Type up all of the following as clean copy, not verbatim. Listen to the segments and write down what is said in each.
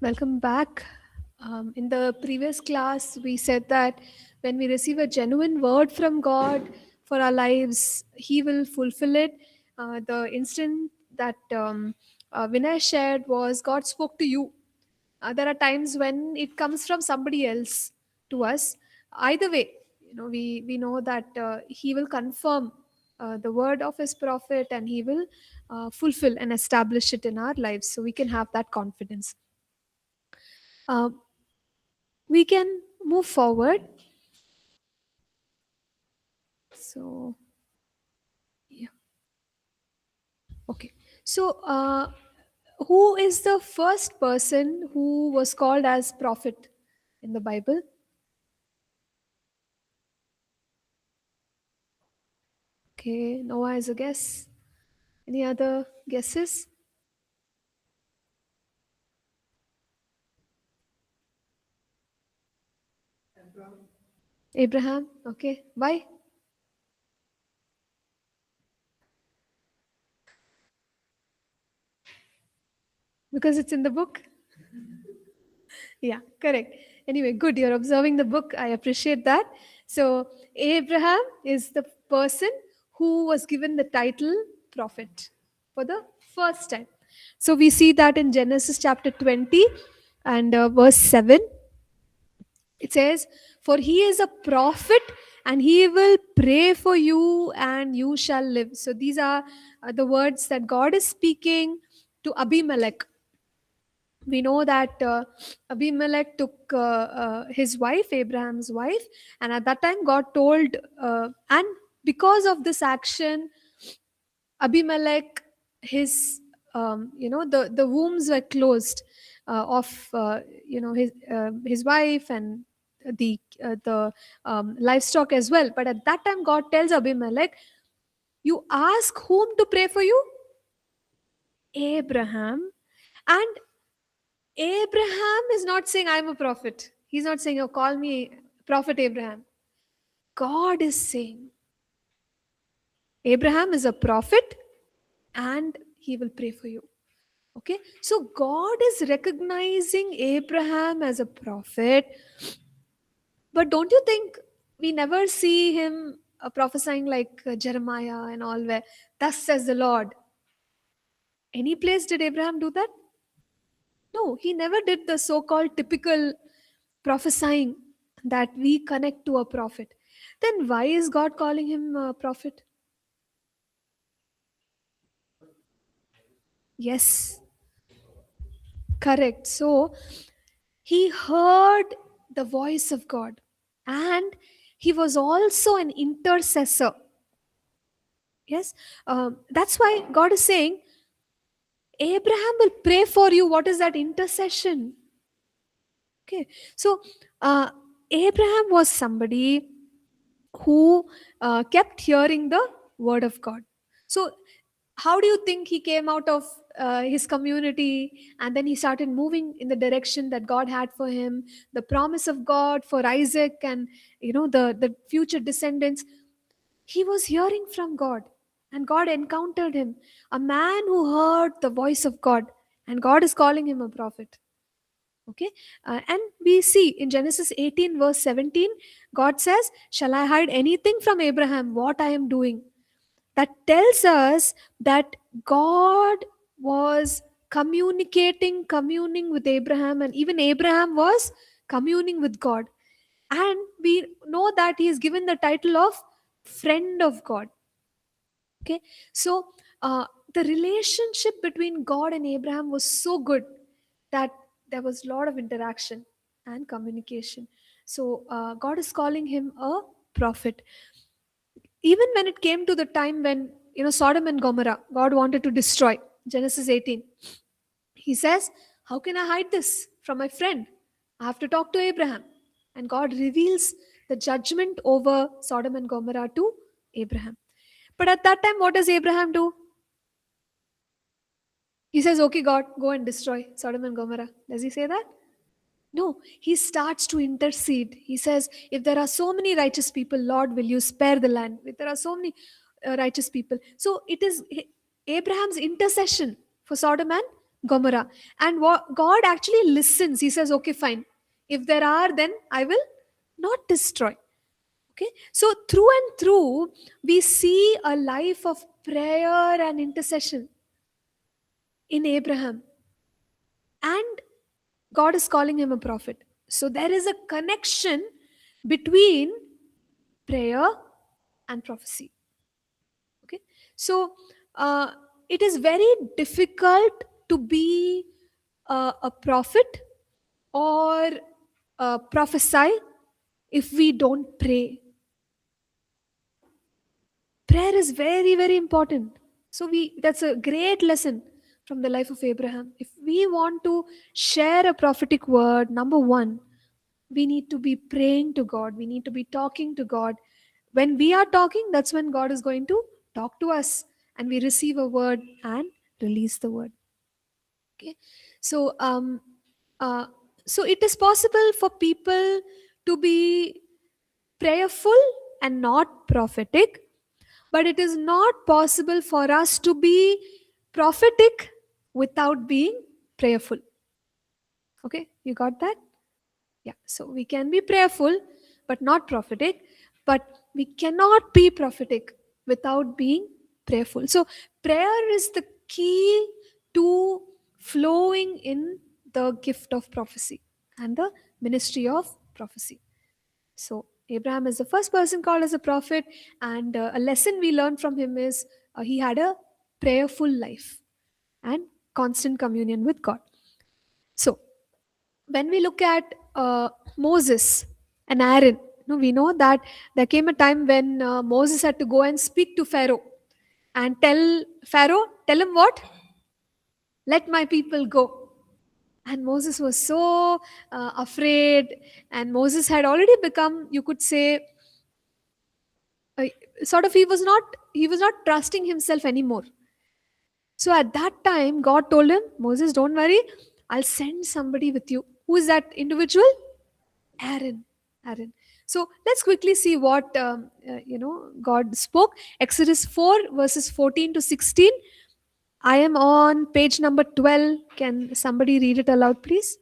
Welcome back. In the previous class, we said that when we receive a genuine word from God for our lives, He will fulfill it. The instant that Vinay shared was God spoke to you. There are times when it comes from somebody else to us. Either way, we know that He will confirm the word of His prophet, and He will fulfill and establish it in our lives. So we can have that confidence. Uh, we can move forward. So yeah, okay. So who is the first person who was called as prophet in the Bible? Okay, Noah is a guess. Any other guesses? Abraham. Okay, why? Because it's in the book. Yeah, correct. Anyway, good. You're observing the book. I appreciate that. So Abraham is the person who was given the title prophet for the first time. So we see that in Genesis chapter 20 and verse 7. It says, "For he is a prophet and he will pray for you and you shall live." So these are the words that God is speaking to Abimelech. We know that Abimelech took his wife, Abraham's wife, and at that time God told, and because of this action, Abimelech, his the wombs were closed of his wife and the livestock as well. But at that time, God tells Abimelech, "You ask whom to pray for you? Abraham." And Abraham is not saying, "I'm a prophet." He's not saying, "Oh, call me Prophet Abraham." God is saying, Abraham is a prophet and he will pray for you. Okay, so God is recognizing Abraham as a prophet, but don't you think we never see him prophesying like Jeremiah and all, where thus says the Lord? Any place did Abraham do that? No, he never did the so called typical prophesying that we connect to a prophet. Then why is God calling him a prophet? Yes, correct. So he heard the voice of God and he was also an intercessor. Yes, that's why God is saying, Abraham will pray for you. What is that intercession? Okay, so uh, Abraham was somebody who kept hearing the word of God. So, how do you think he came out of his community and then he started moving in the direction that God had for him? The promise of God for Isaac and the future descendants. He was hearing from God, and God encountered him, a man who heard the voice of God, and God is calling him a prophet. Okay, and we see in Genesis 18, verse 17, God says, "Shall I hide anything from Abraham what I am doing?" That tells us that God was communing with Abraham, and even Abraham was communing with God. And we know that he is given the title of friend of God. Okay, so the relationship between God and Abraham was so good that there was a lot of interaction and communication. So God is calling him a prophet. Even when it came to the time when Sodom and Gomorrah, God wanted to destroy. Genesis 18. He says, "How can I hide this from my friend? I have to talk to Abraham." And God reveals the judgment over Sodom and Gomorrah to Abraham. But at that time, what does Abraham do? He says, "Okay, God, go and destroy Sodom and Gomorrah." Does he say that? No, he starts to intercede. He says, "If there are so many righteous people, Lord, will you spare the land? If there are so many righteous people." So it is Abraham's intercession for Sodom and Gomorrah. And what God actually listens. He says, okay, fine. If there are, then I will not destroy. Okay. So through and through, we see a life of prayer and intercession in Abraham. And God is calling him a prophet. So there is a connection between prayer and prophecy. Okay. So uh, it is very difficult to be a prophet or prophesy if we don't pray. Prayer is very, very important. So that's a great lesson from the life of Abraham. If we want to share a prophetic word, number one, we need to be praying to God. We need to be talking to God. When we are talking, that's when God is going to talk to us, and we receive a word and release the word. Okay. So uh, so it is possible for people to be prayerful and not prophetic, but it is not possible for us to be prophetic without being prayerful. Okay, you got that? Yeah. So we can be prayerful but not prophetic, but we cannot be prophetic without being prayerful. So prayer is the key to flowing in the gift of prophecy and the ministry of prophecy. So Abraham is the first person called as a prophet, and a lesson we learn from him is he had a prayerful life and constant communion with God. So when we look at Moses and Aaron, we know that there came a time when Moses had to go and speak to Pharaoh and tell Pharaoh, tell him what? Let my people go. And Moses was so afraid, and Moses had already become, you could say, uh, sort of he was not trusting himself anymore. So at that time, God told him, Moses, don't worry, I'll send somebody with you. Who is that individual? Aaron. Aaron. So let's quickly see what God spoke. Exodus 4 verses 14 to 16. I am on page number 12. Can somebody read it aloud, please?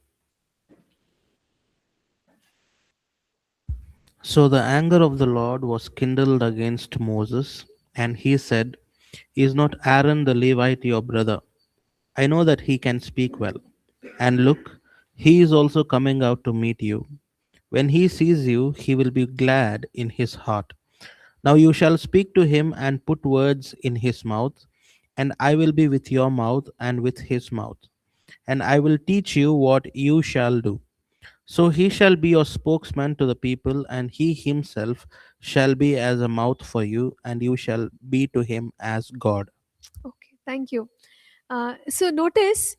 So the anger of the Lord was kindled against Moses, and he said, Is not Aaron the Levite your brother? I know that he can speak well. And look, he is also coming out to meet you. When he sees you, he will be glad in his heart. Now you shall speak to him and put words in his mouth, and I will be with your mouth and with his mouth, and I will teach you what you shall do. So he shall be your spokesman to the people, and he himself shall be as a mouth for you, and you shall be to him as God. Okay, thank you. So notice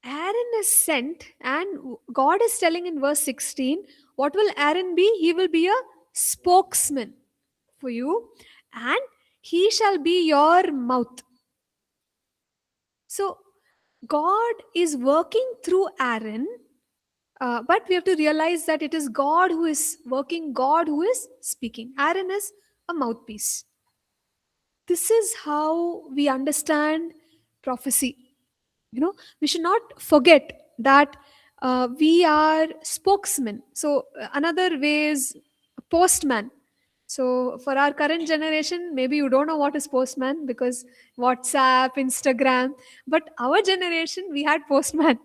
Aaron is sent, and God is telling in verse 16, what will Aaron be? He will be a spokesman for you, and he shall be your mouth. So God is working through Aaron, but we have to realize that it is God who is working, God who is speaking. Aaron is a mouthpiece. This is how we understand prophecy. We should not forget that we are spokesmen. So another way is postman. So for our current generation, maybe you don't know what is postman because WhatsApp, Instagram, but our generation, we had postman.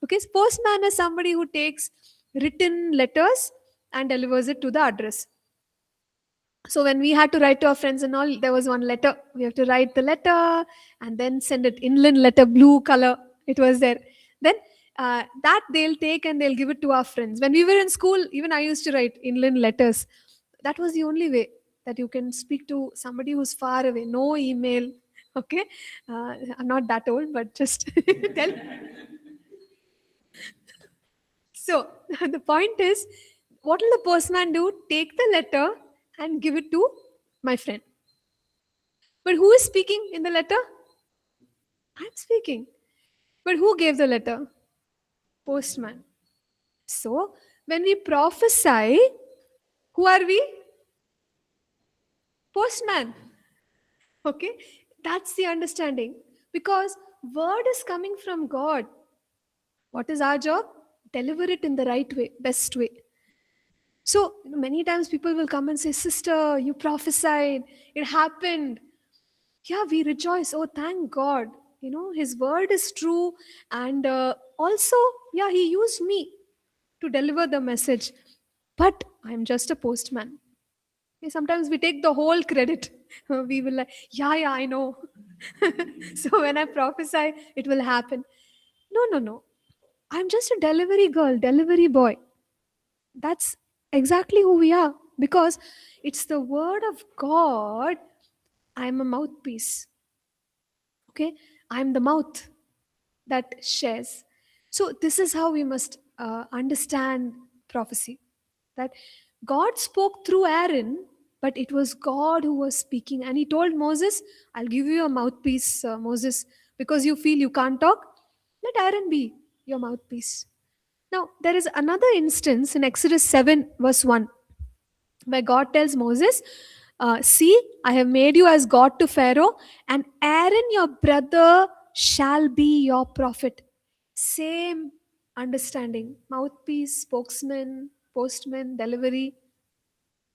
Okay, so postman is somebody who takes written letters and delivers it to the address. So when we had to write to our friends and all, there was one letter. We have to write the letter and then send it inland letter, blue color. It was there. Then that they'll take and they'll give it to our friends. When we were in school, even I used to write inland letters. That was the only way that you can speak to somebody who's far away. No email. Okay, I'm not that old, but just tell. So the point is, what will the postman do? Take the letter and give it to my friend. But who is speaking in the letter? I'm speaking. But who gave the letter? Postman. So when we prophesy, who are we? Postman. Okay? That's the understanding. Because Word is coming from God. What is our job? Deliver it in the right way, best way. So many times people will come and say, Sister, you prophesied, it happened. Yeah, we rejoice. Oh, thank God. His word is true. And also, yeah, he used me to deliver the message. But I'm just a postman. Okay, sometimes we take the whole credit. We will like, yeah, I know. So when I prophesy, it will happen. No, no, no. I'm just a delivery girl, delivery boy. That's exactly who we are because it's the word of God. I'm a mouthpiece. Okay, I'm the mouth that shares. So this is how we must understand prophecy, that God spoke through Aaron, but it was God who was speaking, and he told Moses, I'll give you a mouthpiece, Moses, because you feel you can't talk, let Aaron be your mouthpiece. Now there is another instance in Exodus 7 verse 1 where God tells Moses, see, I have made you as God to Pharaoh, and Aaron, your brother, shall be your prophet. Same understanding, mouthpiece, spokesman, postman, delivery,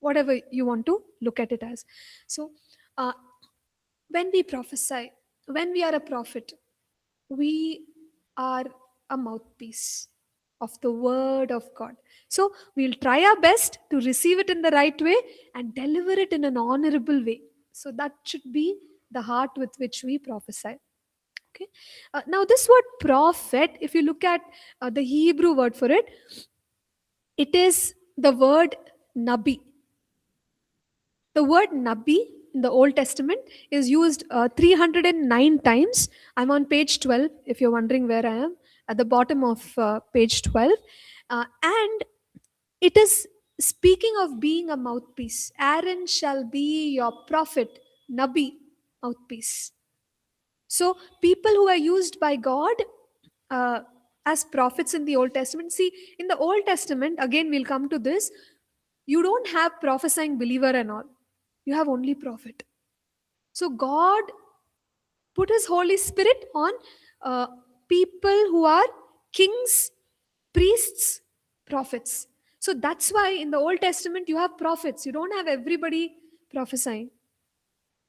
whatever you want to look at it as. So, uh, when we prophesy, when we are a prophet, we are a mouthpiece of the word of God. So we'll try our best to receive it in the right way and deliver it in an honorable way. So that should be the heart with which we prophesy. Okay. Now, this word prophet, if you look at the Hebrew word for it, it is the word nabi. The word Nabi in the Old Testament is used 309 times. I'm on page 12, if you're wondering where I am, at the bottom of page 12. And it is speaking of being a mouthpiece. Aaron shall be your prophet, Nabi, mouthpiece. So, people who are used by God uh, as prophets in the Old Testament, see, in the Old Testament, again, we'll come to this, you don't have prophesying believer and all, you have only prophet. So God put his Holy Spirit on uh, people who are kings, priests, prophets. So that's why in the Old Testament you have prophets. You don't have everybody prophesying.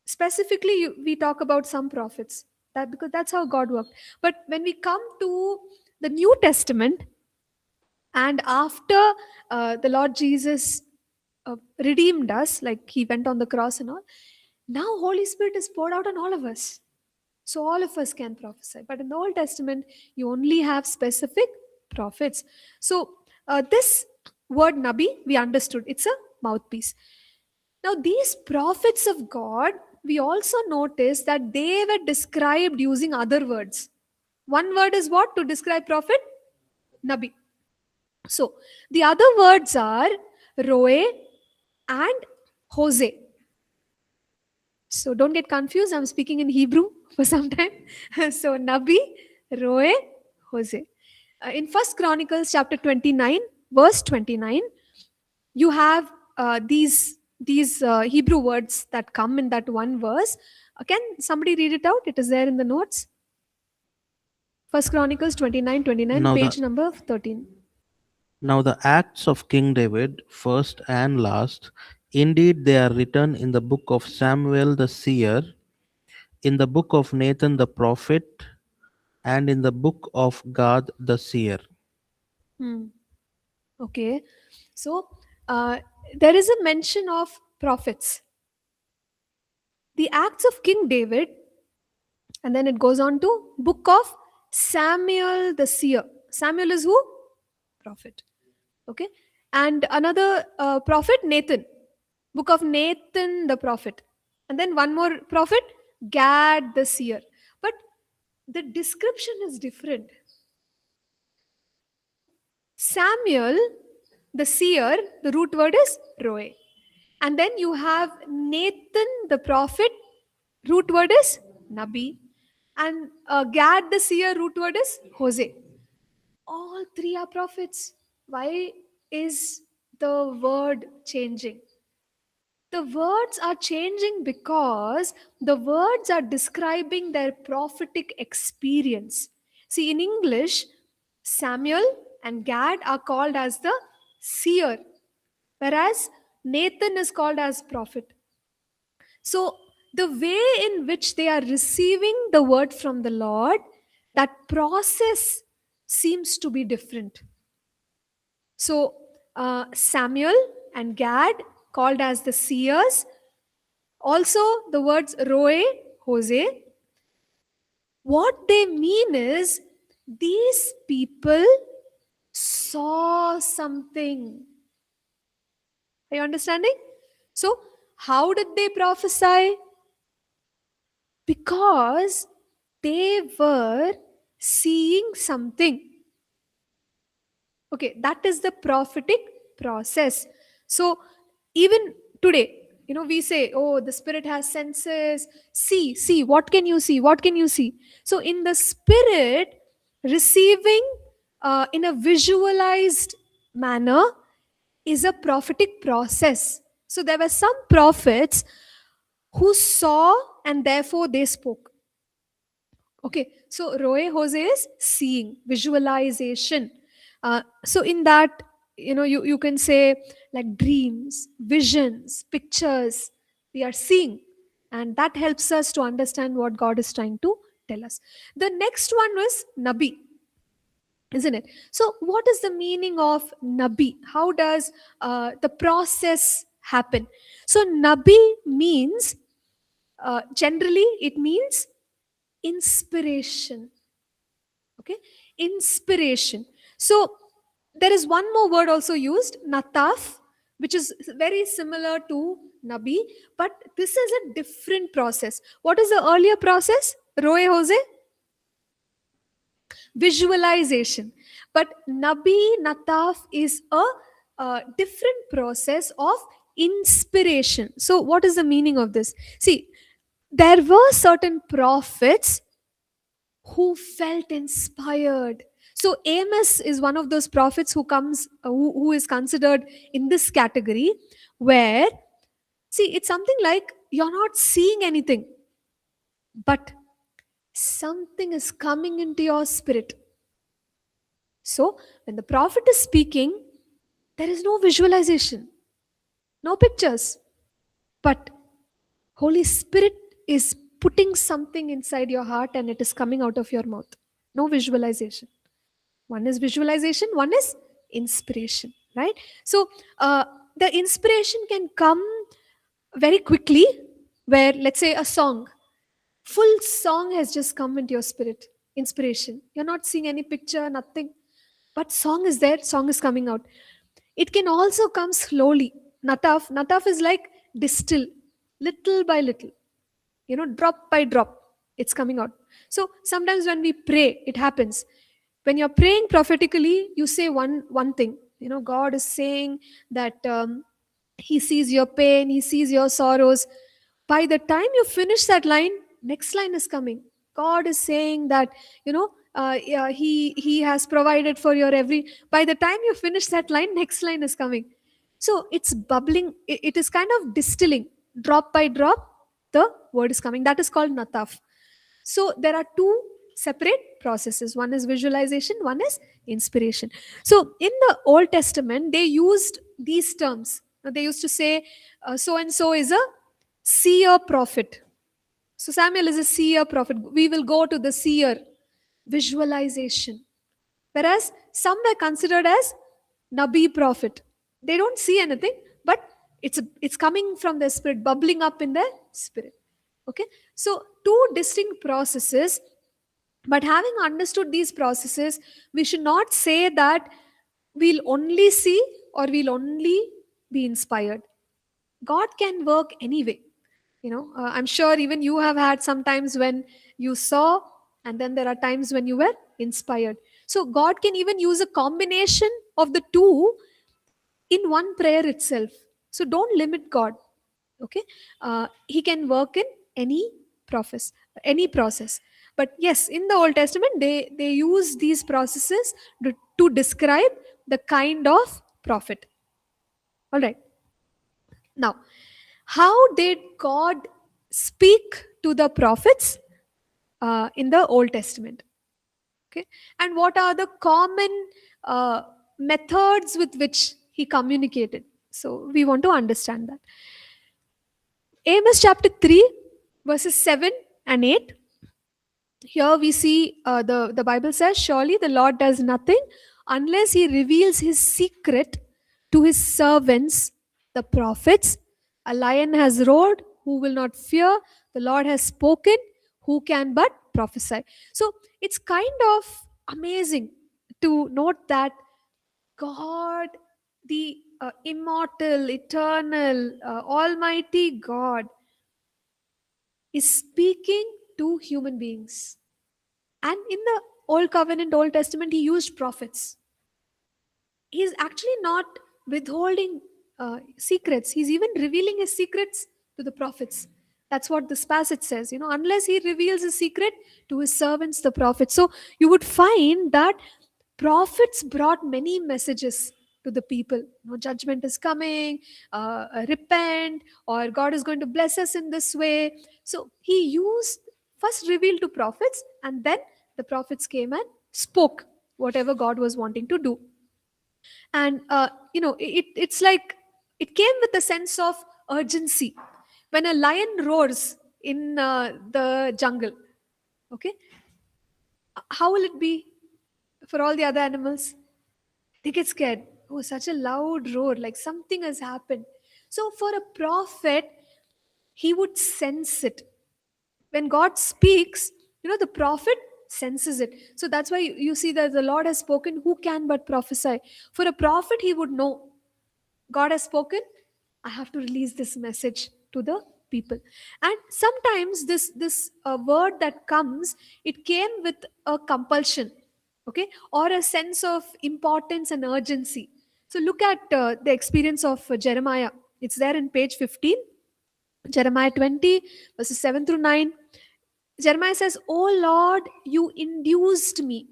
Specifically, we talk about some prophets. That because that's how God worked. But when we come to the New Testament, and after the Lord Jesus redeemed us, like he went on the cross and all, now Holy Spirit is poured out on all of us. So all of us can prophesy. But in the Old Testament, you only have specific prophets. So this word Nabi, we understood, it's a mouthpiece. Now, these prophets of God, we also notice that they were described using other words. One word is what to describe prophet? Nabi. So the other words are Roe and Hosea. So don't get confused. I'm speaking in Hebrew for some time. So Nabi, Roe, Hosea. In First Chronicles chapter 29, verse 29, you have these Hebrew words that come in that one verse. Can somebody read it out? It is there in the notes. First Chronicles 29, Now the page number 13. now the acts of King David, first and last, indeed they are written in the book of Samuel the seer, in the book of Nathan the prophet, and in the book of Gad the seer. Hmm. Okay. So uh, there is a mention of prophets. The acts of King David, and then it goes on to book of Samuel the seer. Samuel is who? Prophet. Okay. And another prophet, Nathan. Book of Nathan the prophet. And then one more prophet, Gad the seer. But the description is different. Samuel the seer, the root word is Roe. And then you have Nathan the prophet, root word is Nabi. And Gad the seer, root word is Hosea. All three are prophets. Why is the word changing? The words are changing because the words are describing their prophetic experience. See, in English, Samuel and Gad are called as the seer, whereas Nathan is called as prophet. So, the way in which they are receiving the word from the Lord, that process seems to be different. So, Samuel and Gad, called as the seers, also the words Roe, Jose, what they mean is these people saw something. Are you understanding? So, how did they prophesy? Because they were seeing something. Okay, that is the prophetic process. So, even today, we say, oh, the spirit has senses. See, what can you see? What can you see? So, in the spirit, receiving in a visualized manner is a prophetic process. So, there were some prophets who saw and therefore they spoke. Okay, so Roe Jose is seeing, visualization. So in that, you can say like dreams, visions, pictures, we are seeing. And that helps us to understand what God is trying to tell us. The next one was Nabi, isn't it? So what is the meaning of Nabi? How does the process happen? So Nabi means, generally, it means inspiration. Okay, inspiration. So there is one more word also used, nataf, which is very similar to nabi, but this is a different process. What is the earlier process, Roy Jose? Visualization. But nabi, nataf is a different process of inspiration. So what is the meaning of this? See, there were certain prophets who felt inspired. So Amos is one of those prophets who comes who is considered in this category, where, see, it's something like you're not seeing anything, but something is coming into your spirit. So when the prophet is speaking, there is no visualization, no pictures, but Holy Spirit is putting something inside your heart and it is coming out of your mouth. No visualization. One is visualization, one is inspiration, right? So the inspiration can come very quickly, where, let's say, a song, full song has just come into your spirit, inspiration. You're not seeing any picture, nothing, but song is there, song is coming out. It can also come slowly. Nataf is like distill, little by little, drop by drop, it's coming out. So sometimes when we pray, it happens. When you're praying prophetically, you say one thing. God is saying that he sees your pain, he sees your sorrows. By the time you finish that line, next line is coming. God is saying that, yeah, he has provided for your every. By the time you finish that line, next line is coming. So it's bubbling, it is kind of distilling, drop by drop, the word is coming. That is called nataf. So there are two separate processes. One is visualization, one is inspiration. So in the Old Testament, they used these terms. They used to say, so and so is a seer prophet. So Samuel is a seer prophet. We will go to the seer, visualization. Whereas some were considered as Nabi prophet. They don't see anything, but it's coming from the spirit, bubbling up in the spirit. Okay, so two distinct processes. But having understood these processes, we should not say that we'll only see or we'll only be inspired. God can work anyway. I'm sure even you have had some times when you saw, and then there are times when you were inspired. So God can even use a combination of the two in one prayer itself. So don't limit God. Okay, he can work in any process. But yes, in the Old Testament, they use these processes to describe the kind of prophet. All right. Now, How did God speak to the prophets in the Old Testament? Okay, and what are the common uh, methods with which he communicated? So we want to understand that. Amos chapter 3, verses 7 and 8. Here we see the Bible says, surely the Lord does nothing unless he reveals his secret to his servants, the prophets. A lion has roared, who will not fear? The Lord has spoken, who can but prophesy? So it's kind of amazing to note that God, the immortal, eternal, almighty God, is speaking to human beings. And in the Old Covenant, Old Testament, he used prophets. He's actually not withholding secrets. He's even revealing his secrets to the prophets. That's what this passage says. Unless he reveals his secret to his servants, the prophets. So you would find that prophets brought many messages to the people. Judgment is coming, repent, or God is going to bless us in this way. So he used, first revealed to prophets, and then the prophets came and spoke whatever God was wanting to do. And it's like it came with a sense of urgency. When a lion roars in the jungle, okay, how will it be for all the other animals? They get scared. Oh, such a loud roar, like something has happened. So for a prophet, he would sense it. When God speaks, the prophet senses it. So that's why you see that the Lord has spoken, who can but prophesy? For a prophet, he would know God has spoken, I have to release this message to the people. And sometimes this word that comes, it came with a compulsion, okay, or a sense of importance and urgency. So look at the experience of Jeremiah. It's there in page 15, Jeremiah 20, verses 7 through 9. Jeremiah says, "O Lord, you induced me,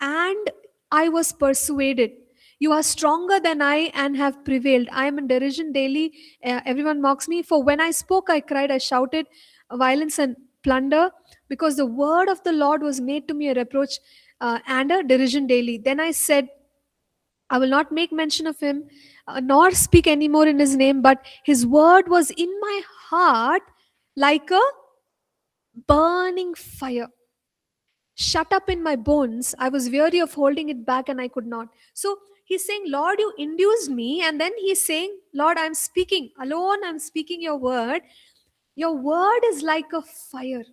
and I was persuaded. You are stronger than I and have prevailed. I am in derision daily. Everyone mocks me. For when I spoke, I cried, I shouted, violence and plunder, because the word of the Lord was made to me a reproach and a derision daily. Then I said, I will not make mention of him, nor speak any more in his name, but his word was in my heart like a burning fire, shut up in my bones. I was weary of holding it back and I could not." So he's saying, Lord, you induced me. And then he's saying, Lord, I'm speaking alone. I'm speaking your word. Your word is like a fire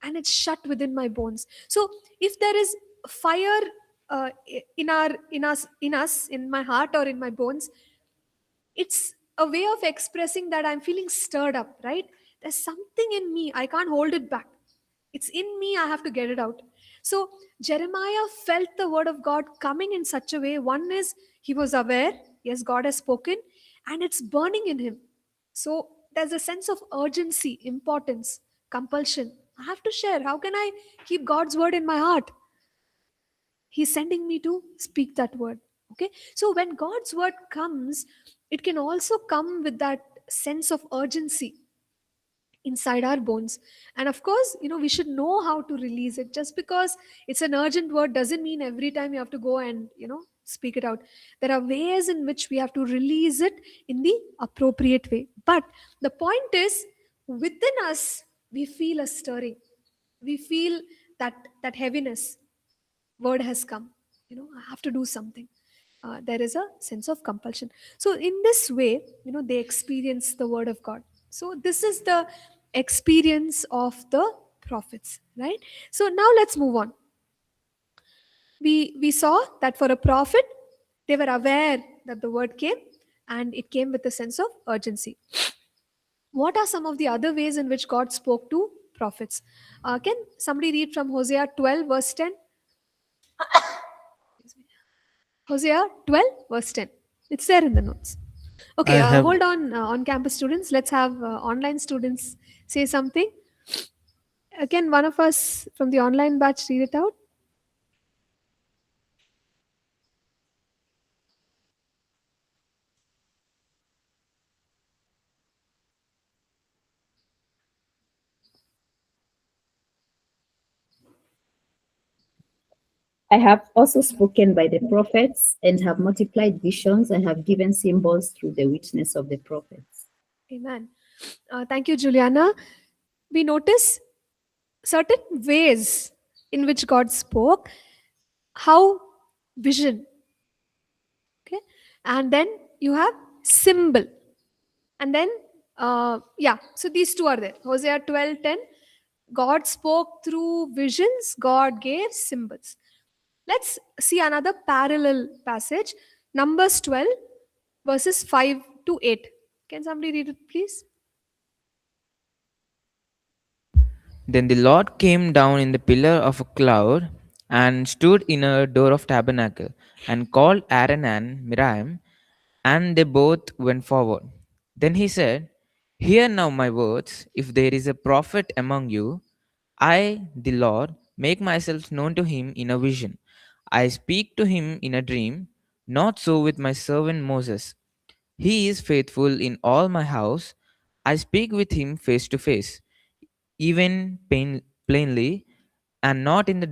and it's shut within my bones. So if there is fire in my heart or in my bones, it's a way of expressing that I'm feeling stirred up, right? There's something in me, I can't hold it back. It's in me, I have to get it out. So Jeremiah felt the word of God coming in such a way. One is he was aware, yes, God has spoken, and it's burning in him. So there's a sense of urgency, importance, compulsion. I have to share. How can I keep God's word in my heart? He's sending me to speak that word. Okay, so when God's word comes, it can also come with that sense of urgency inside our bones. And of course, we should know how to release it. Just because it's an urgent word doesn't mean every time you have to go and speak it out. There are ways in which we have to release it in the appropriate way. But the point is, within us we feel a stirring. We feel that heaviness. Word has come, I have to do something. There is a sense of compulsion. So in this way, they experience the word of God. So this is the experience of the prophets, right? So now let's move on. We saw that for a prophet, they were aware that the word came, and it came with a sense of urgency. What are some of the other ways in which God spoke to prophets? Can somebody read from Hosea 12 verse 10? Hosea 12, verse 10. It's there in the notes. Okay, I have hold on campus students. Let's have online students say something. Can one of us from the online batch read it out? I have also spoken by the prophets and have multiplied visions and have given symbols through the witness of the prophets. Amen. Thank you, Juliana. We notice certain ways in which God spoke, how vision, okay, and then you have symbol, and then yeah, so these two are there. Hosea 12:10, God spoke through visions, God gave symbols. Let's see another parallel passage, Numbers 12, verses 5 to 8. Can somebody read it, please? Then the Lord came down in the pillar of a cloud and stood in a door of tabernacle and called Aaron and Miriam, and they both went forward. Then he said, "Hear now my words. If there is a prophet among you, I, the Lord, make myself known to him in a vision. I speak to him in a dream. Not so with my servant Moses. He is faithful in all my house. I speak with him face to face, even plainly, and not in the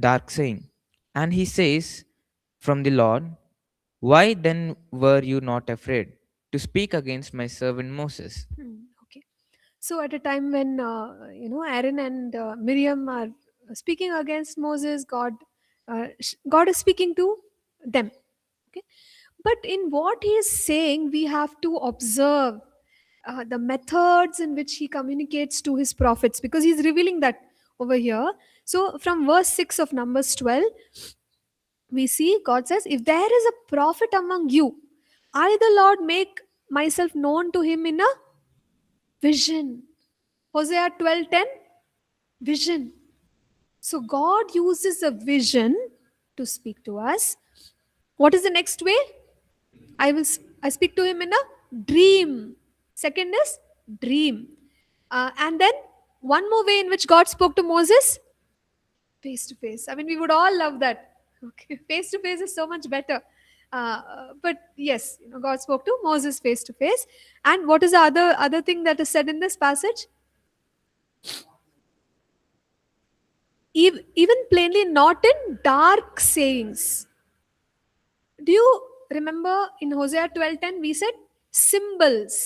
dark saying." And he says, "From the Lord, why then were you not afraid to speak against my servant Moses?" Okay. So at a time when Aaron and Miriam are speaking against Moses, God is speaking to them. Okay, but in what he is saying, we have to observe the methods in which he communicates to his prophets, because he's revealing that over here. So from verse 6 of Numbers 12, we see God says, "If there is a prophet among you, I, the Lord, make myself known to him in a vision." Hosea 12:10, vision. So God uses a vision to speak to us. What is the next way? I speak to him in a dream. Second is dream. And then one more way in which God spoke to Moses, face to face. I mean, we would all love that. Okay, face to face is so much better. But yes, God spoke to Moses face to face. And what is the other thing that is said in this passage? Even plainly, not in dark sayings. Do you remember in Hosea 12:10 we said symbols?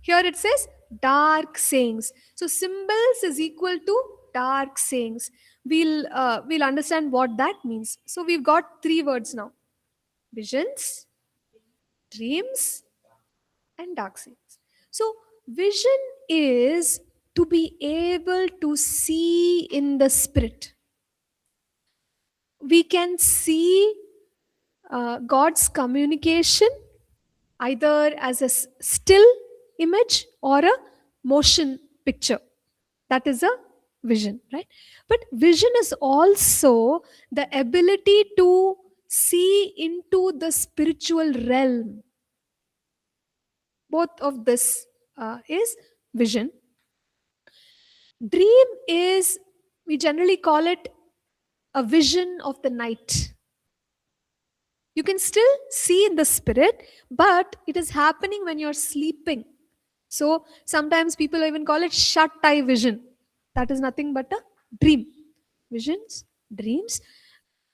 Here it says dark sayings. So symbols is equal to dark sayings. We'll understand what that means. So we've got three words now: visions, dreams, and dark sayings. So vision is to be able to see in the spirit. We can see God's communication either as a still image or a motion picture. That is a vision, right? But vision is also the ability to see into the spiritual realm. Both of this is vision. Dream is, we generally call it a vision of the night. You can still see in the spirit, but it is happening when you're sleeping. So sometimes people even call it shut eye vision. That is nothing but a dream. Visions, dreams.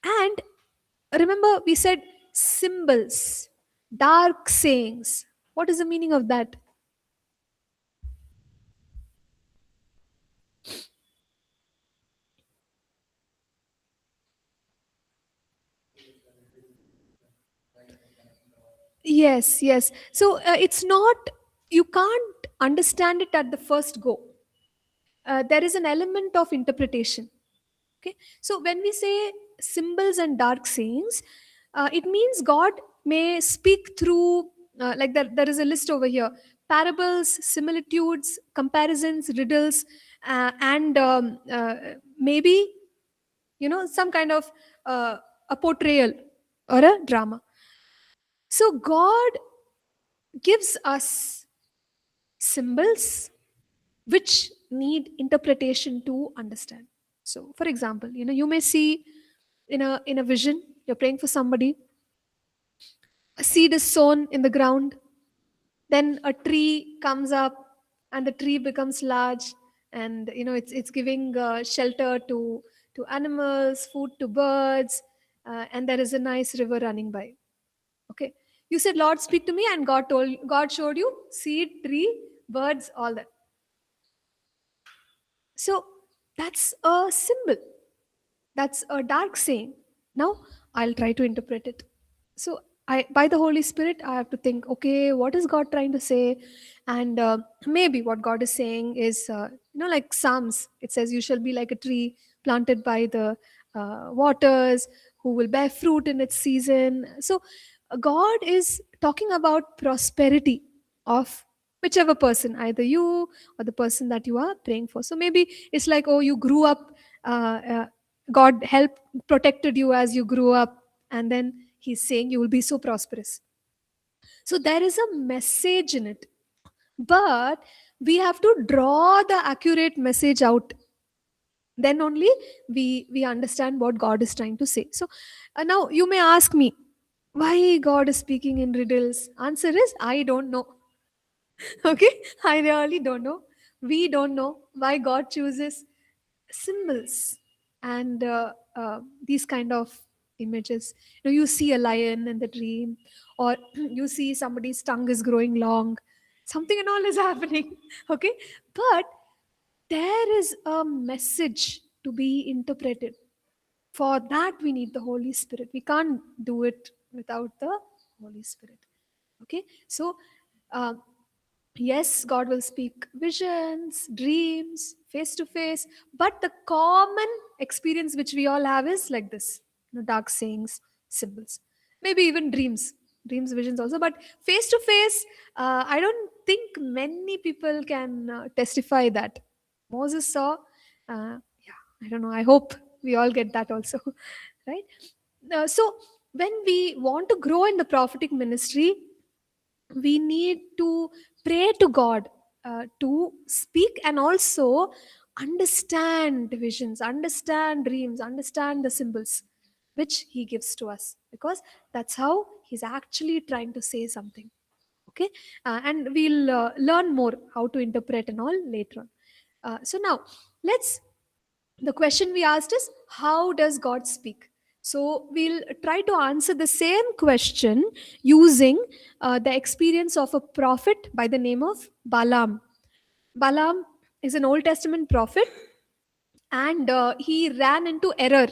And remember, we said symbols, dark sayings. What is the meaning of that? Yes, yes. So it's not, you can't understand it at the first go. There is an element of interpretation. Okay, so when we say symbols and dark sayings, it means God may speak through, like there is a list over here: parables, similitudes, comparisons, riddles, and maybe some kind of a portrayal or a drama. So God gives us symbols which need interpretation to understand. So for example, you may see in a vision, you're praying for somebody, a seed is sown in the ground, then a tree comes up and the tree becomes large, and it's giving shelter to to animals, food to birds, and there is a nice river running by. Okay. You said, Lord, speak to me, and God showed you seed, tree, birds, all that. So that's a symbol. That's a dark saying. Now I'll try to interpret it. So by the Holy Spirit, I have to think, okay, what is God trying to say? And maybe what God is saying is, like Psalms, it says, you shall be like a tree planted by the waters, who will bear fruit in its season. So God is talking about prosperity of whichever person, either you or the person that you are praying for. So maybe it's like, oh, you grew up, God helped, protected you as you grew up, and then He's saying you will be so prosperous. So there is a message in it, but we have to draw the accurate message out. Then only we understand what God is trying to say. So now you may ask me, why God is speaking in riddles? Answer is, I don't know. Okay, I really don't know. We don't know why God chooses symbols and these kind of images. You see a lion in the dream, or you see somebody's tongue is growing long, something and all is happening. Okay, but there is a message to be interpreted. For that we need the Holy Spirit. We can't do it without the Holy Spirit. Okay, so uh, yes, God will speak visions, dreams, face to face, but the common experience which we all have is like this, dark sayings, symbols, maybe even dreams, visions also, but face to face, I don't think many people can testify that. Moses saw, yeah, I don't know, I hope we all get that also, right? So, when we want to grow in the prophetic ministry, we need to pray to God to speak, and also understand visions, understand dreams, understand the symbols which He gives to us, because that's how He's actually trying to say something. Okay, and we'll learn more how to interpret and all later on. So now let's the question we asked is, how does God speak? So we'll try to answer the same question using the experience of a prophet by the name of Balaam. Balaam is an Old Testament prophet, and he ran into error.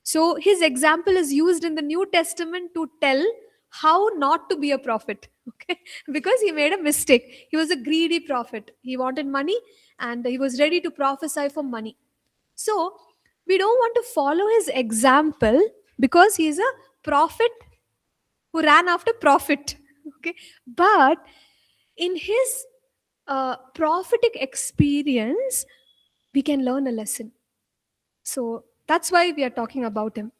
So his example is used in the New Testament to tell how not to be a prophet. Okay, because he made a mistake. He was a greedy prophet. He wanted money, and he was ready to prophesy for money. So we don't want to follow his example, because he is a prophet who ran after profit. Okay, but in his prophetic experience, we can learn a lesson. So that's why we are talking about him.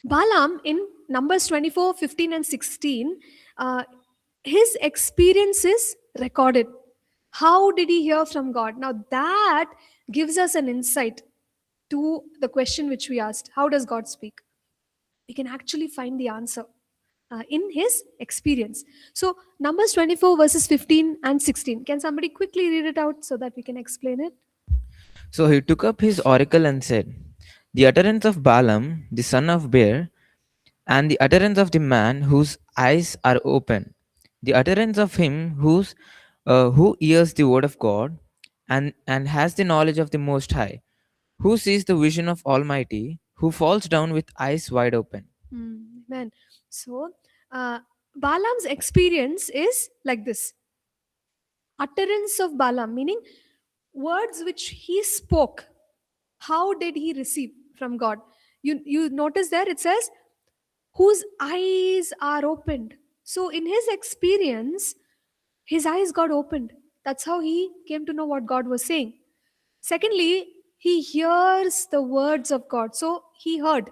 Balaam in Numbers 24, 15, and 16, his experience is recorded. How did he hear from God? Now that gives us an insight to the question which we asked, how does God speak? We can actually find the answer in his experience. So Numbers 24 verses 15 and 16. Can somebody quickly read it out so that we can explain it? So he took up his oracle and said, the utterance of Balaam, the son of Beor, and the utterance of the man whose eyes are open, the utterance of him who hears the word of God, and has the knowledge of the Most High, who sees the vision of Almighty, who falls down with eyes wide open. Amen. So Balaam's experience is like this. Utterance of Balaam, meaning words which he spoke. How did he receive from God? You notice there it says, whose eyes are opened. So in his experience, his eyes got opened. That's how he came to know what God was saying. Secondly, he hears the words of God. So he heard,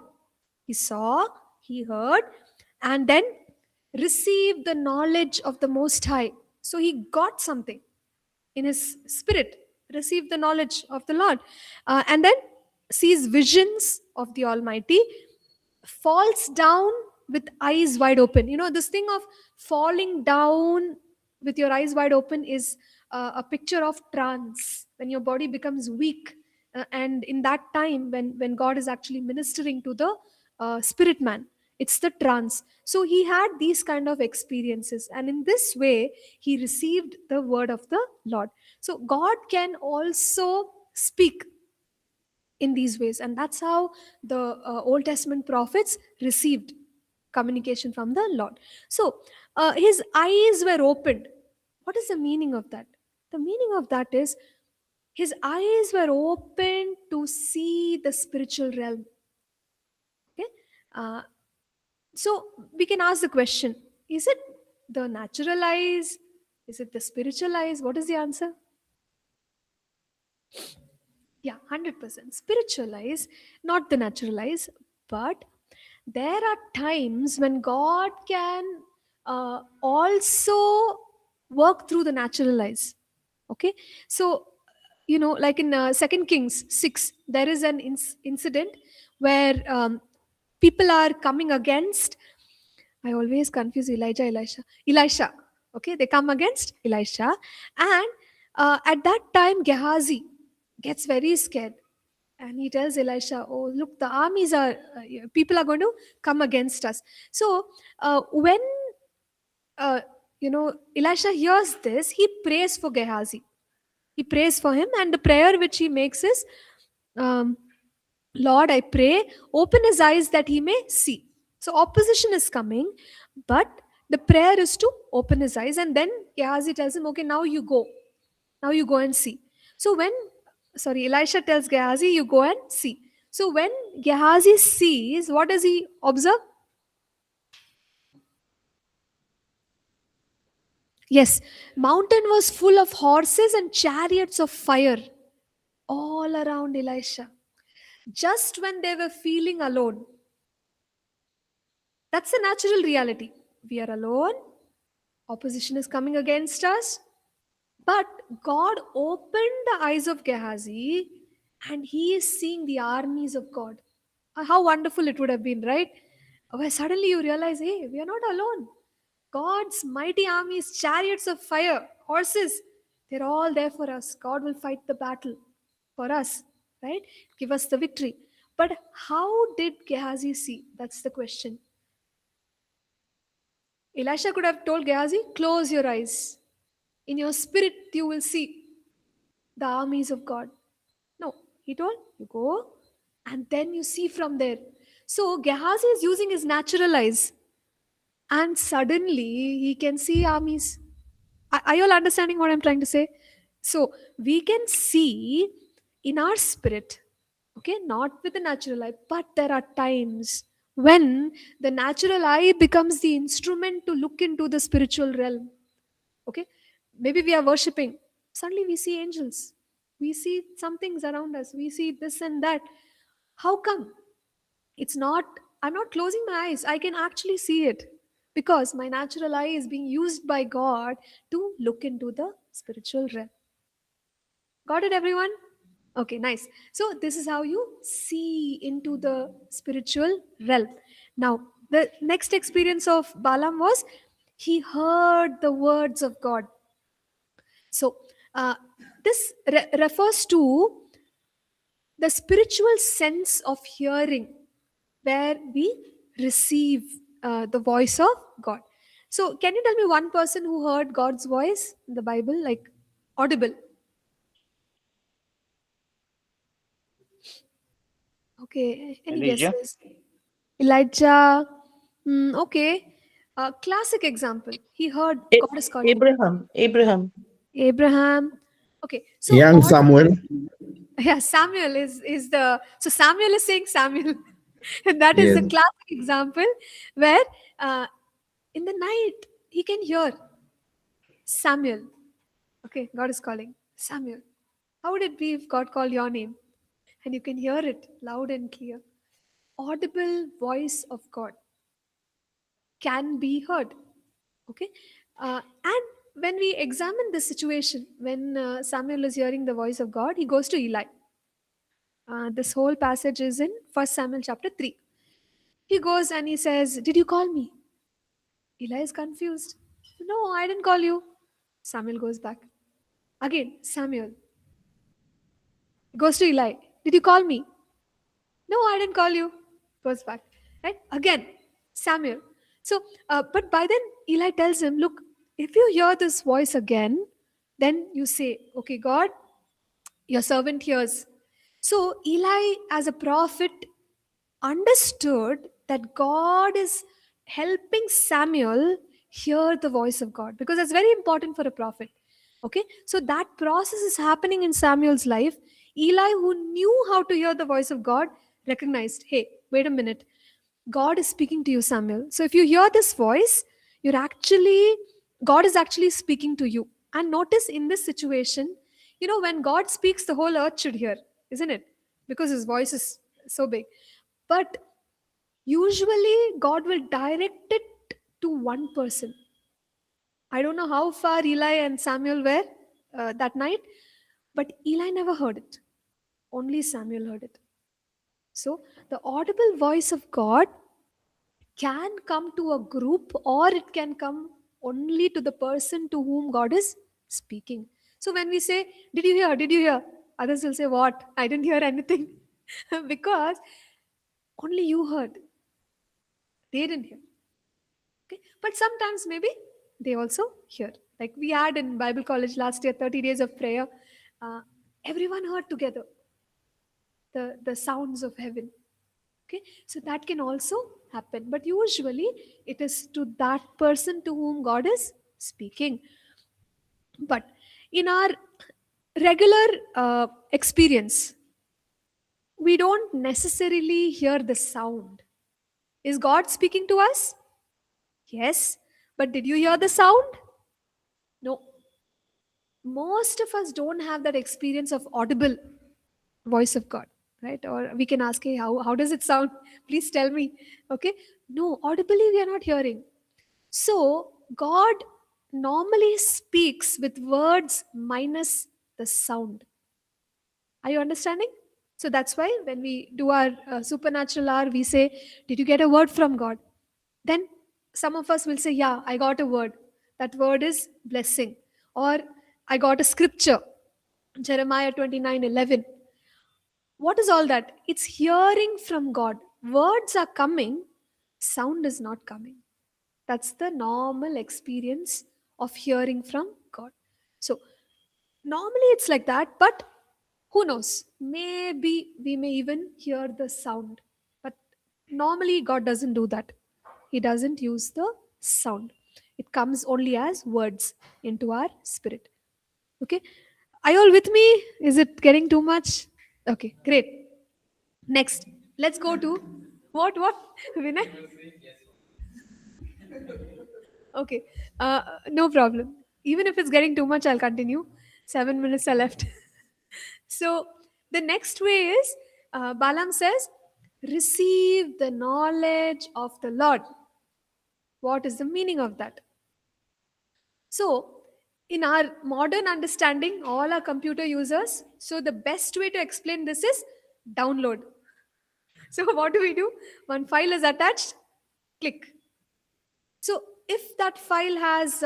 he saw, he heard, and then received the knowledge of the Most High. So he got something in his spirit, received the knowledge of the Lord, and then sees visions of the Almighty, falls down with eyes wide open. This thing of falling down with your eyes wide open is a picture of trance, when your body becomes weak and in that time when God is actually ministering to the spirit man, it's the trance. So he had these kind of experiences, and in this way he received the word of the Lord. So God can also speak in these ways, and that's how the Old Testament prophets received communication from the Lord. So his eyes were opened. What is the meaning of that? The meaning of that is his eyes were open to see the spiritual realm. Okay, uh, so we can ask the question: is it the natural eyes? Is it the spiritual eyes? What is the answer? Yeah, 100%. Spiritual eyes, not the natural eyes. But there are times when God can also work through the natural eyes. Okay, so like in 2 Kings 6, there is an incident where people are coming against, I always confuse Elisha. Okay, they come against Elisha, and at that time Gehazi gets very scared, and he tells Elisha, "Oh, look, the armies are people are going to come against us." So when uh, Elisha hears this, he prays for Gehazi. He prays for him, and the prayer which he makes is, um, Lord, I pray, open his eyes that he may see. So opposition is coming, but the prayer is to open his eyes. And then Gehazi tells him, okay, now you go. Now you go and see. So Elisha tells Gehazi, you go and see. So when Gehazi sees, what does he observe? Yes, mountain was full of horses and chariots of fire all around Elisha. Just when they were feeling alone, that's the natural reality. We are alone, opposition is coming against us, but God opened the eyes of Gehazi and he is seeing the armies of God. How wonderful it would have been, right? Where suddenly you realize, hey, we are not alone. God's mighty armies, chariots of fire, horses, they're all there for us. God will fight the battle for us, right? Give us the victory. But how did Gehazi see? That's the question. Elisha could have told Gehazi, close your eyes. In your spirit, you will see the armies of God. No, he told, you go and then you see from there. So Gehazi is using his natural eyes, and suddenly he can see armies. Are you all understanding what I'm trying to say? So we can see in our spirit, okay, not with the natural eye, but there are times when the natural eye becomes the instrument to look into the spiritual realm. Okay, maybe we are worshiping, suddenly we see angels, we see some things around us, we see this and that. How come? It's not, I'm not closing my eyes, I can actually see it because my natural eye is being used by God to look into the spiritual realm. Got it, everyone? Okay, nice. So this is how you see into the spiritual realm. Now the next experience of Balaam was he heard the words of God. So this refers to the spiritual sense of hearing, where we receive the voice of God. So, can you tell me one person who heard God's voice in the Bible, like audible? Okay, any Elijah. guesses? Elijah. Okay, classic example. He heard A- God is calling him. Abraham. Abraham. Okay, so Young Samuel. yeah, Samuel is the, so Samuel is saying Samuel, and that is the Yes. classic example where uh, in the night he can hear Samuel. Okay, God is calling Samuel. How would it be if God called your name and you can hear it loud and clear? Audible voice of God can be heard. Okay, and when we examine this situation, when Samuel is hearing the voice of God, he goes to Eli. This whole passage is in 1 Samuel chapter 3. He goes and he says, did you call me? Eli is confused. No, I didn't call you. Samuel goes back. Again, Samuel. Goes to Eli. Did you call me? No, I didn't call you. Goes back. Right? Again, Samuel. So, but by then, Eli tells him, look, if you hear this voice again, then you say, okay, God, your servant hears. So, Eli, as a prophet, understood that God is helping Samuel hear the voice of God because that's very important for a prophet. Okay, so that process is happening in Samuel's life. Eli, who knew how to hear the voice of God, recognized, hey, wait a minute, God is speaking to you, Samuel. So if you hear this voice, God is actually speaking to you. And notice in this situation, when God speaks, the whole earth should hear, isn't it? Because his voice is so big. But usually, God will direct it to one person. I don't know how far Eli and Samuel were that night, but Eli never heard it. Only Samuel heard it. So, the audible voice of God can come to a group or it can come only to the person to whom God is speaking. So, when we say, did you hear? Did you hear? Others will say, what? I didn't hear anything. Because only you heard. They didn't hear. Okay, but sometimes maybe they also hear. Like we had in Bible college last year, 30 days of prayer. Uh, Everyone heard together the sounds of heaven. Okay, so that can also happen. But usually it is to that person to whom God is speaking. But in our regular experience, we don't necessarily hear the sound. Is God speaking to us? Yes. But did you hear the sound? No. Most of us don't have that experience of audible voice of God, right? Or we can ask, hey, how does it sound? Please tell me. Okay. No, audibly we are not hearing. So God normally speaks with words minus the sound. Are you understanding? So that's why when we do our supernatural hour, we say, did you get a word from God? Then some of us will say, yeah, I got a word. That word is blessing. Or I got a scripture, Jeremiah 29:11. What is all that? It's hearing from God. Words are coming, sound is not coming. That's the normal experience of hearing from God. So, normally it's like that, but who knows? Maybe we may even hear the sound. But normally God doesn't do that. He doesn't use the sound. It comes only as words into our spirit. Okay? Are you all with me? Is it getting too much? Okay, great. Next, let's go to what? Vinay? Okay, no problem. Even if it's getting too much, I'll continue. 7 minutes are left. So the next way is Balaam says, receive the knowledge of the Lord. What is the meaning of that? So, in our modern understanding, all our computer users, so the best way to explain this is download. So, what do? One file is attached, click. So, if that file has,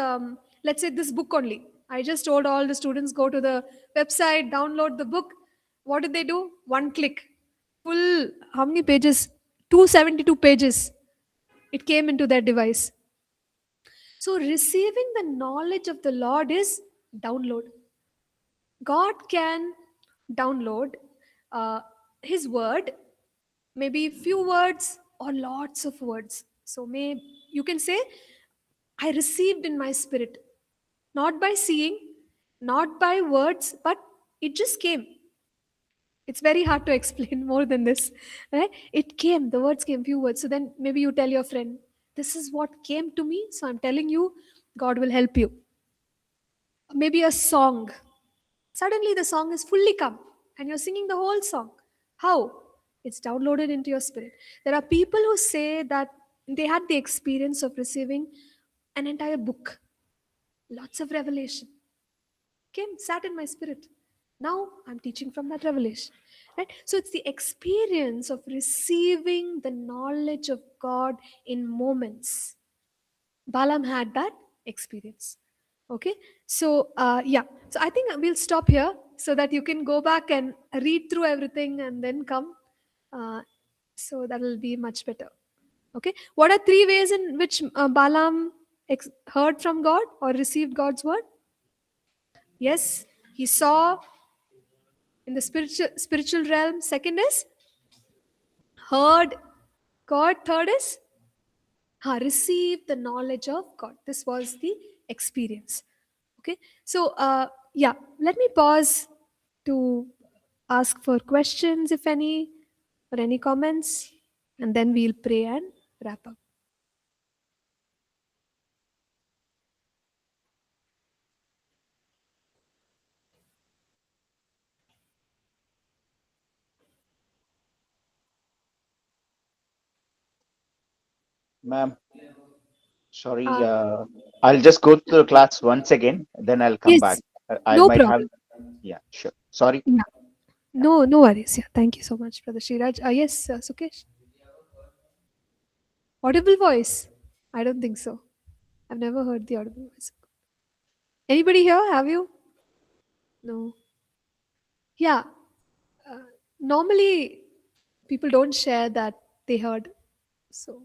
let's say, this book only, I just told all the students go to the website, download the book. What did they do? One click. Full, how many pages? 272 pages. It came into their device. So, receiving the knowledge of the Lord is download. God can download His word, maybe few words or lots of words. So, you can say, I received in my spirit, not by seeing, not by words, but it just came. It's very hard to explain more than this, right? It came, the words came, few words. So then maybe you tell your friend, this is what came to me. So I'm telling you, God will help you. Maybe a song. Suddenly the song is fully come and you're singing the whole song. How? It's downloaded into your spirit. There are people who say that they had the experience of receiving an entire book, lots of revelation. Came, sat in my spirit. Now I'm teaching from that revelation. Right? So it's the experience of receiving the knowledge of God in moments. Balaam had that experience. Okay, so yeah, so I think we'll stop here. so that you can go back and read through everything and then come. So that will be much better. Okay. What are 3 ways in which Balaam heard from God or received God's word? Yes, he saw in the spiritual realm. Second is heard God. Third is received the knowledge of God. This was the experience. Okay. So yeah, let me pause to ask for questions, if any, or any comments, and then we'll pray and wrap up. Ma'am, sorry, Uh, I'll just go to the class once again, then I'll come back. yes, I no might have, problem. yeah, sure. Sorry. Yeah. No, no worries. Yeah, thank you so much, Brother Sriraj. Yes, Sukesh. Audible voice? I don't think so. I've never heard the audible voice. Anybody here? Have you? No. Yeah. Uh, Normally, people don't share that they heard. So,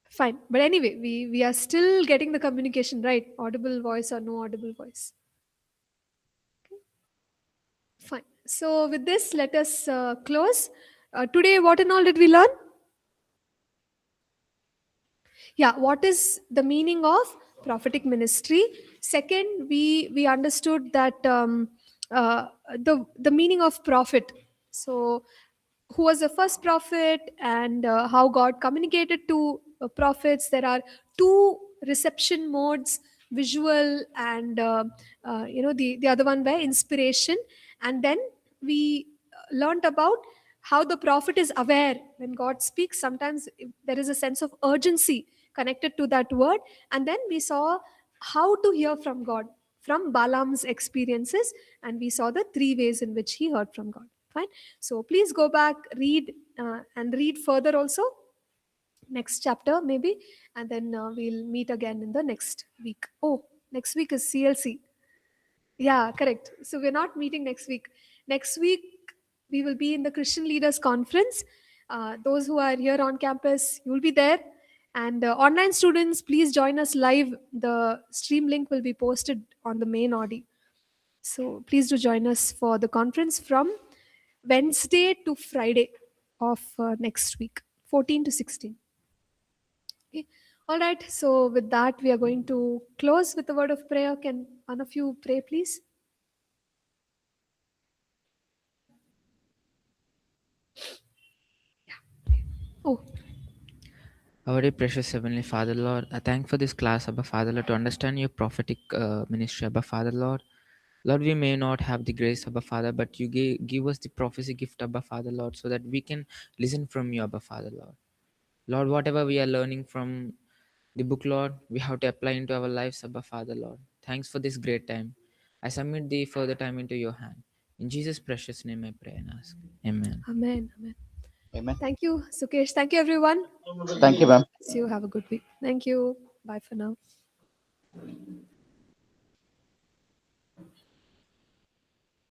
fine. But anyway, we are still getting the communication right. Audible voice or no audible voice. Fine. So, with this, let us close. Today, what and all did we learn? Yeah, what is the meaning of prophetic ministry? Second, we understood that the meaning of prophet. So, who was the first prophet and how God communicated to prophets? There are 2 reception modes: visual and the other one were inspiration. And then we learned about how the prophet is aware when God speaks. Sometimes there is a sense of urgency connected to that word. And then we saw how to hear from God from Balaam's experiences, and we saw the 3 ways in which he heard from God. Fine. So please go back, read, and read further also. Next chapter, maybe, and then we'll meet again in the next week. Oh, next week is CLC. Yeah, correct. So we're not meeting next week. Next week, we will be in the Christian Leaders Conference. Those who are here on campus, you'll be there. And online students, please join us live. The stream link will be posted on the main Audi. So please do join us for the conference from Wednesday to Friday of next week, 14 to 16. Okay. All right. So with that, we are going to close with a word of prayer. Can one of you pray, please? Yeah. Oh, Our dear precious Heavenly Father, Lord, I thank for this class, Abba Father, Lord, to understand your prophetic ministry, Abba Father, Lord. Lord, we may not have the grace, Abba Father, but you give us the prophecy gift, Abba Father, Lord, so that we can listen from you, Abba Father, Lord. Lord, whatever we are learning from the book, Lord, we have to apply into our lives, Abba Father, Lord. Thanks for this great time. I submit the further time into your hand. In Jesus' precious name I pray and ask. Amen. amen. Amen. Amen. Thank you, Sukesh. Thank you, everyone. Thank you, ma'am. See you. Have a good week. Thank you. Bye for now.